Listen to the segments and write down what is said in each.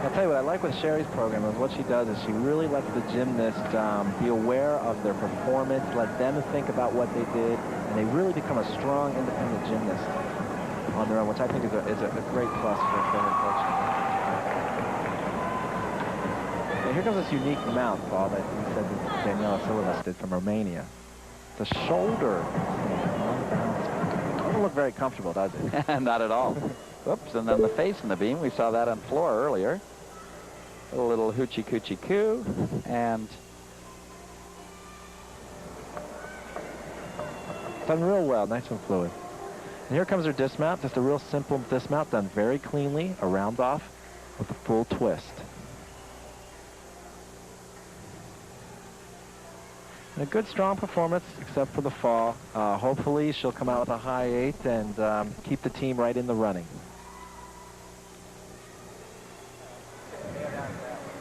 I'll tell you what I like with Sherry's program is what she does is she really lets the gymnast be aware of their performance, let them think about what they did, and they really become a strong, independent gymnast on their own, which I think is a great plus for her coaching. And here comes this unique mount, Paul, that you said that Daniela Silvas did from Romania. The shoulder doesn't look very comfortable, does it? Not at all. Whoops, and then the face in the beam. We saw that on floor earlier. A little hoochie coochie coo, and done real well, nice and fluid. And here comes her dismount, just a real simple dismount, done very cleanly, a round off with a full twist. And a good, strong performance, except for the fall. Hopefully, she'll come out with a high 8 and keep the team right in the running.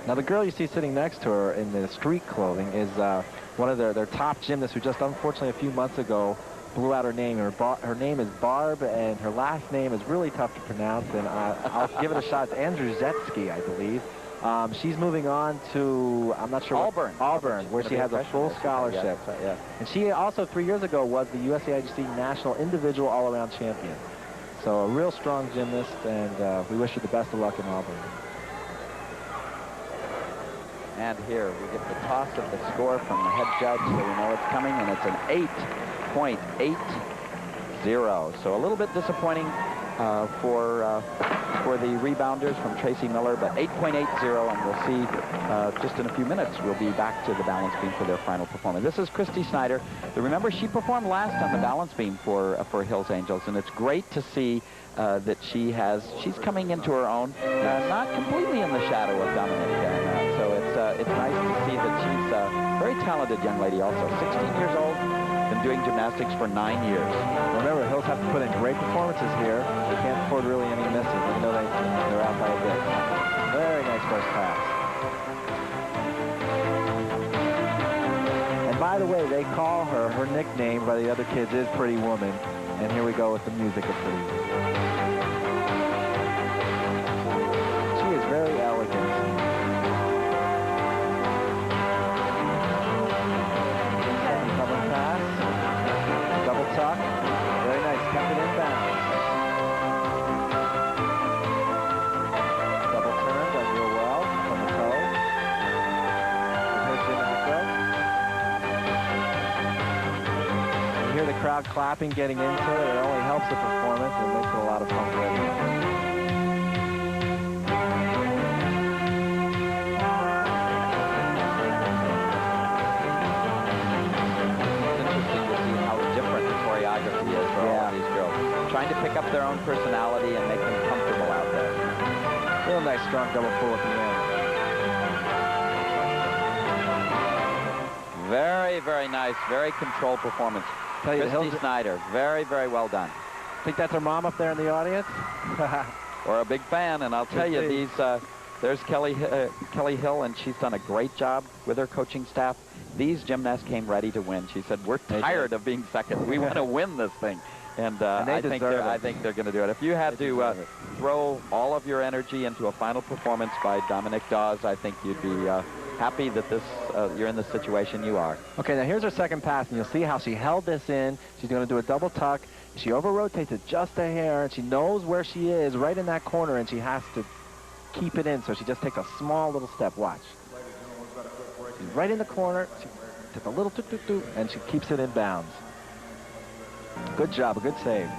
Now, the girl you see sitting next to her in the street clothing is one of their top gymnasts who just, unfortunately, a few months ago blew out her name. Her name is Barb, and her last name is really tough to pronounce, and I'll give it a shot. It's Andrzejewski, I believe. She's moving on to, I'm not sure, Auburn, where she has a full scholarship. Yeah. And she also, 3 years ago, was the USAIGC National Individual All-Around Champion. So a real strong gymnast, and we wish her the best of luck in Auburn. And here we get the toss of the score from the head judge, so we know it's coming, and it's an 8.80. So a little bit disappointing for the rebounders from Tracy Miller, but 8.80, and we'll see just in a few minutes we'll be back to the balance beam for their final performance. This is Christy Snyder. Remember, she performed last on the balance beam for Hills Angels, and it's great to see that she's coming into her own, not completely in the shadow of Dominic. So it's nice to see that she's a very talented young lady also. 16 years old, been doing gymnastics for 9 years. Remember, Hills have to put in great performances here. They can't afford really any misses, even though they're out by a bit. Very nice first pass. And by the way, they call her nickname by the other kids is Pretty Woman. And here we go with the music of Pretty Woman. She is very elegant. Tuck. Very nice. Kept it in bounds. Double turn. Done real well from the toe. Here's Jim Acro. You hear the crowd clapping, getting into it. It only helps the performance and makes it a lot of fun for everyone. Trying to pick up their own personality and make them comfortable out there. Real nice, strong double pull at the end. Very, very nice, very controlled performance. Christy Snyder, very, very well done. Think that's her mom up there in the audience? Or a big fan, and I'll tell you, there's Kelly Hill, and she's done a great job with her coaching staff. These gymnasts came ready to win. She said, we're tired of being second. We want to win this thing. And I think they're going to do it. If you had to throw all of your energy into a final performance by Dominic Dawes, I think you'd be happy that you're in the situation you are. Okay, now here's her second pass, and you'll see how she held this in. She's going to do a double tuck. She over-rotates it just a hair, and she knows where she is, right in that corner, and she has to keep it in, so she just takes a small little step. Watch. She's right in the corner. She takes a little toot-toot-toot, and she keeps it in bounds. Good job, a good save.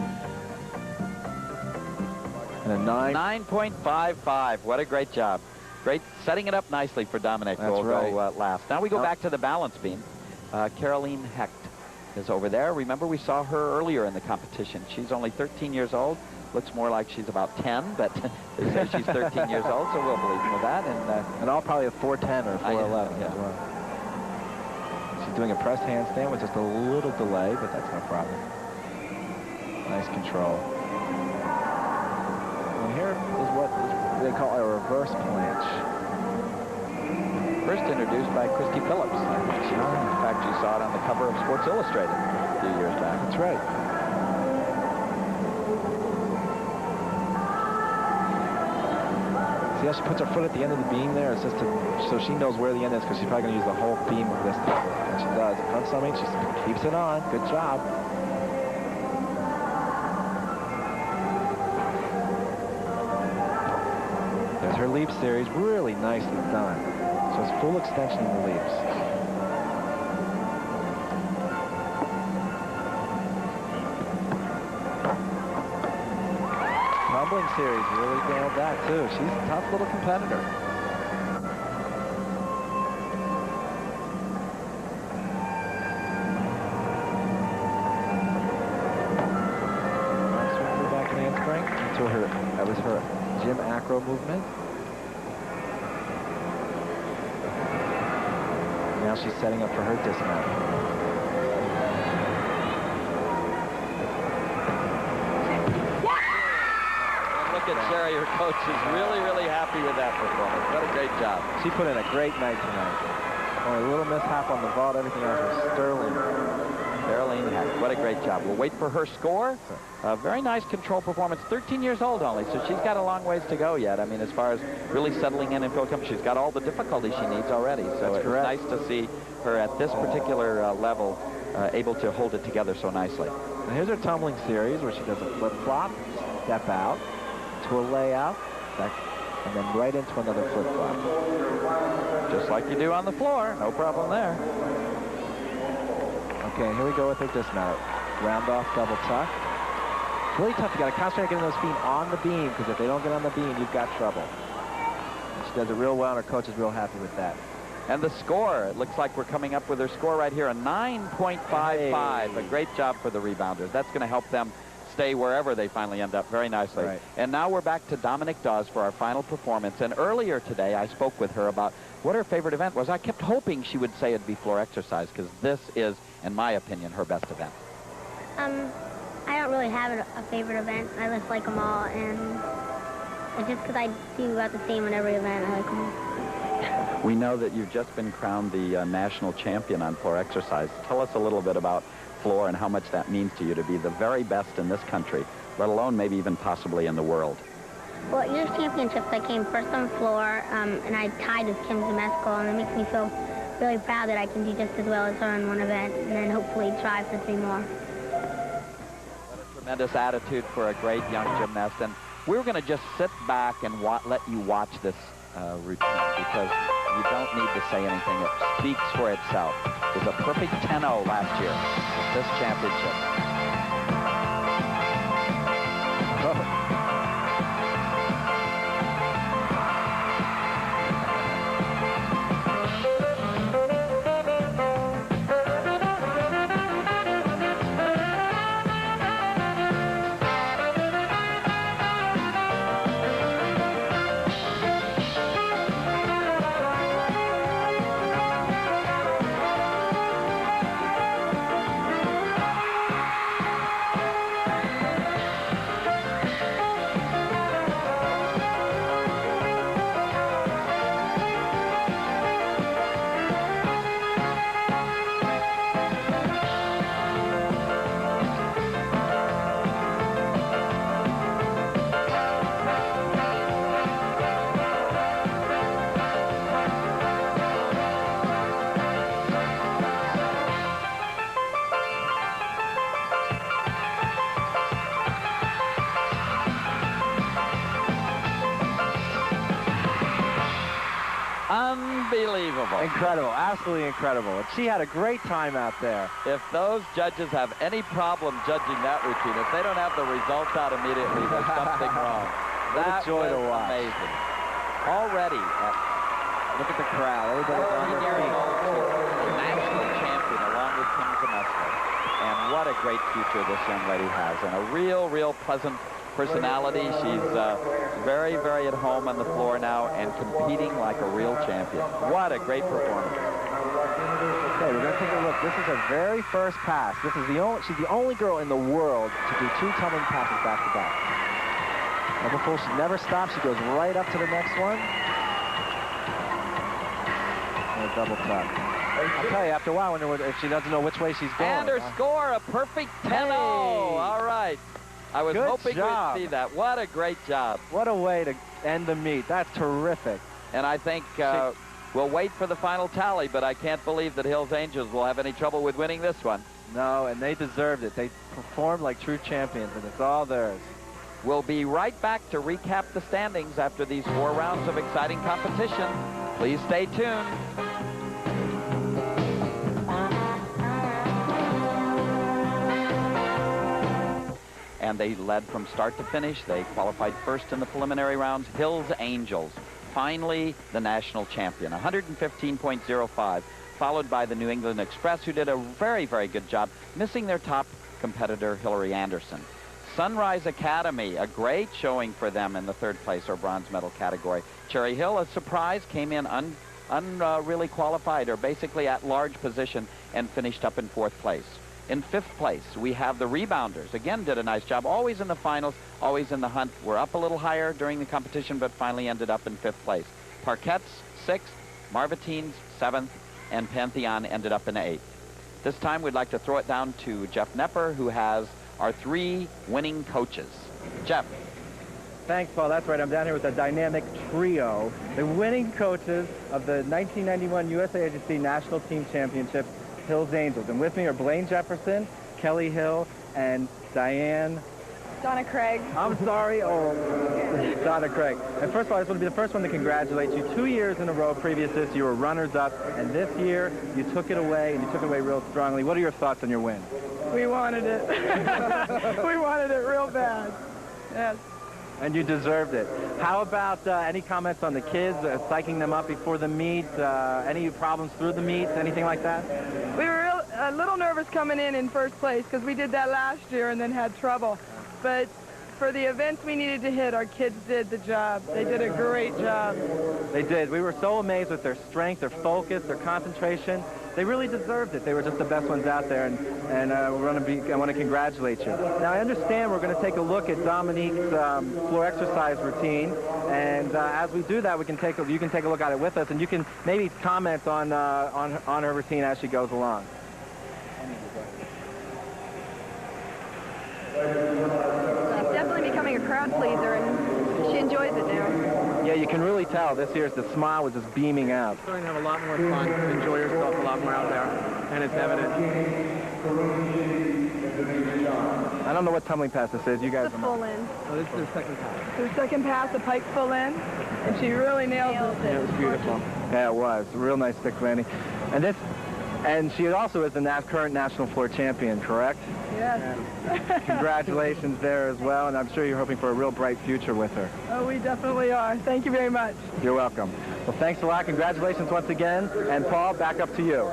And a 9.55. What a great job. Great, setting it up nicely for Dominic, who will go last. Now we go back to the balance beam. Caroline Hecht is over there. Remember, we saw her earlier in the competition. She's only 13 years old. Looks more like she's about 10, but they say she's 13 years old, so we'll believe in that. And all probably a 410 or 411 as well. She's doing a press handstand with just a little delay, but that's no problem. Nice control. And here is what they call a reverse planche. First introduced by Christy Phillips. In fact, you saw it on the cover of Sports Illustrated a few years back. That's right. See how she puts her foot at the end of the beam there? It's just so she knows where the end is, because she's probably going to use the whole beam of this time. And she does. Front summing, she keeps it on. Good job. There's her leap series. Really nicely done. So it's full extension in the leaps. Tumbling series, really nailed that too. She's a tough little competitor. Swing back and handspring. That was her gym acro movement. Now she's setting up for her dismount. Sherry, her coach, is really, really happy with that performance. What a great job. She put in a great night tonight. Only a little mishap on the vault. Everything else was sterling. Caroline Heck, what a great job. We'll wait for her score. A very nice control performance. 13 years old only, so she's got a long ways to go yet. I mean, as far as really settling in and field competition, she's got all the difficulty she needs already. So it's nice to see her at this particular level able to hold it together so nicely. And here's her tumbling series where she does a flip-flop, step out, to a layout, and then right into another flip-flop. Just like you do on the floor. No problem there. Okay, here we go with her dismount. Round off double tuck. It's really tough. You got to concentrate on getting those feet on the beam, because if they don't get on the beam, you've got trouble. And she does it real well, and her coach is real happy with that. And the score, it looks like we're coming up with her score right here, a 9.55. A great job for the rebounders. That's going to help them stay wherever they finally end up very nicely. Right. And now we're back to Dominique Dawes for our final performance. And earlier today, I spoke with her about what her favorite event was. I kept hoping she would say it'd be floor exercise, because this is, in my opinion, her best event. I don't really have a favorite event. I just like them all, and it's just because I do about the same in every event. I like them all. We know that you've just been crowned the national champion on floor exercise. Tell us a little bit about floor and how much that means to you to be the very best in this country, let alone maybe even possibly in the world. Well, at U.S. Championships, I came first on floor, and I tied with Kim Zemesco, and it makes me feel really proud that I can do just as well as her in one event, and then hopefully try for 3 more. What a tremendous attitude for a great young gymnast. And we're going to just sit back and let you watch this routine, because you don't need to say anything. It speaks for itself. It was a perfect 10-0 last year at this championship. Unbelievable. Incredible, absolutely incredible. And she had a great time out there. If those judges have any problem judging that routine, if they don't have the results out immediately, there's something wrong. What a joy to watch. Amazing. Already, Look at the crowd. Everybody's on 13 their years feet. old, national champion along with Kim Zemesco. And what a great future this young lady has. And a real pleasant personality. She's very, very at home on the floor now and competing like a real champion. What a great performance. Okay, we're going to take a look. This is her very first pass. She's the only girl in the world to do 2 tumbling passes back to back. Number 4, she never stops. She goes right up to the next one. And a double tuck. I'll tell you, after a while, if she doesn't know which way she's going. And her score, a perfect 10-0. All right. I was Good hoping job. we'd see that. What a great job. What a way to end the meet. That's terrific. And I think we'll wait for the final tally, but I can't believe that Hills Angels will have any trouble with winning this one. No, and they deserved it. They performed like true champions, and it's all theirs. We'll be right back to recap the standings after these 4 rounds of exciting competition. Please stay tuned. And they led from start to finish. They qualified first in the preliminary rounds. Hills Angels, finally the national champion, 115.05, followed by the New England Express, who did a very, very good job, missing their top competitor, Hillary Anderson. Sunrise Academy, a great showing for them in the 3rd place or bronze medal category. Cherry Hill, a surprise, came in really qualified, or basically at large position, and finished up in 4th place. In 5th place, we have the Rebounders. Again, did a nice job. Always in the finals, always in the hunt. We're up a little higher during the competition, but finally ended up in 5th place. Parkettes, 6th. Marvatines, 7th. And Pantheon ended up in 8th. This time, we'd like to throw it down to Jeff Nepper, who has our 3 winning coaches. Jeff. Thanks, Paul. That's right. I'm down here with a dynamic trio. The winning coaches of the 1991 USAIGC National Team Championships, Hills Angels. And with me are Blaine Jefferson, Kelly Hill, and Donna Craig. I'm sorry. Oh, Donna Craig. And first of all, I just want to be the first one to congratulate you. 2 years in a row previous to this, you were runners-up. And this year, you took it away, and you took it away real strongly. What are your thoughts on your win? We wanted it. We wanted it real bad. Yes. And you deserved it. How about any comments on the kids, psyching them up before the meet? Any problems through the meets, anything like that? We were a little nervous coming in 1st place because we did that last year and then had trouble. But for the events we needed to hit, our kids did the job. They did a great job. They did. We were so amazed with their strength, their focus, their concentration. They really deserved it. They were just the best ones out there, and I want to congratulate you. Now, I understand we're going to take a look at Dominique's floor exercise routine, and as we do that, you can take a look at it with us, and you can maybe comment on her routine as she goes along. She's definitely becoming a crowd pleaser, and she enjoys it now. Yeah, you can really tell this year's the smile was just beaming out. Going to have a lot more fun, enjoy yourself a lot more out there, and it's evident. I don't know what tumbling pass this is. You guys It's a full in. Oh, this is the 2nd pass. The 2nd pass, the pike full in, and she really nailed it. Yeah, it was beautiful. Yeah, it was. Real nice stick landing. And she also is the current national floor champion, correct? Yes. Congratulations there as well, and I'm sure you're hoping for a real bright future with her. Oh, we definitely are. Thank you very much. You're welcome. Well, thanks a lot. Congratulations once again. And Paul, back up to you.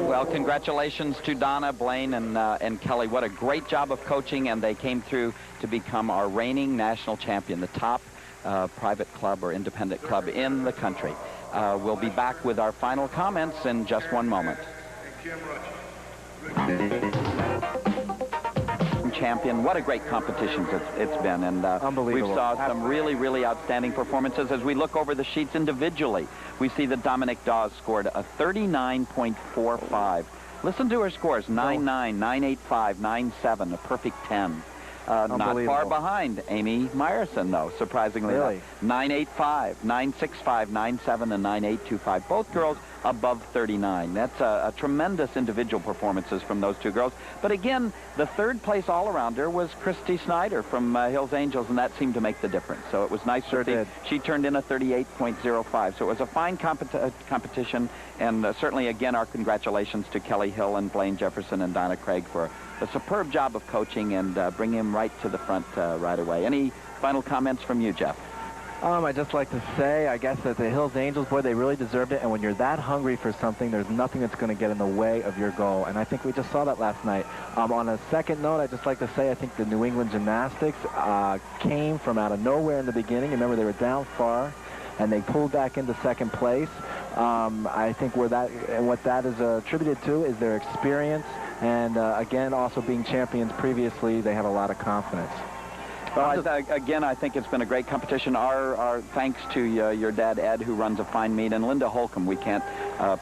Well, congratulations to Donna, Blaine, and Kelly. What a great job of coaching, and they came through to become our reigning national champion, the top private club or independent club in the country. We'll be back with our final comments in just one moment. Champion. What a great competition it's been, and Unbelievable. We've saw some really, really outstanding performances. As we look over the sheets individually, we see that Dominique Dawes scored a 39.45. Listen to her scores: 9.9, 9.85, 9.7, a perfect 10. Not far behind Amy Meyerson, though, surprisingly. Really? 9.85, 9.65, 9.7, and 9.825. Both girls above 39. That's a tremendous individual performances from those 2 girls. But again, the 3rd place all-arounder was Christy Snyder from Hills Angels, and that seemed to make the difference. So it was nice to see. She turned in a 38.05. So it was a fine competition, and certainly, again, our congratulations to Kelly Hill and Blaine Jefferson and Donna Craig for a superb job of coaching and bringing him right to the front right away. Any final comments from you, Jeff? I'd just like to say, I guess, that the Hills Angels, boy, they really deserved it. And when you're that hungry for something, there's nothing that's going to get in the way of your goal. And I think we just saw that last night. On a second note, I'd just like to say, I think the New England Gymnastics came from out of nowhere in the beginning. Remember, they were down far, and they pulled back into 2nd place. I think what that is attributed to is their experience. And again, also being champions previously, they have a lot of confidence. Well, again, I think it's been a great competition. Our thanks to your dad, Ed, who runs a fine meet, and Linda Holcomb. We can't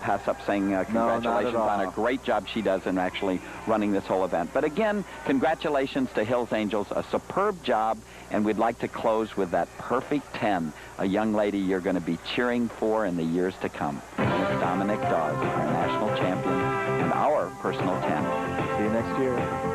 pass up saying congratulations on a great job she does in actually running this whole event. But again, congratulations to Hills Angels, a superb job, and we'd like to close with that perfect 10, a young lady you're going to be cheering for in the years to come. Miss Dominic Dawes, our national champion, and our personal 10. See you next year.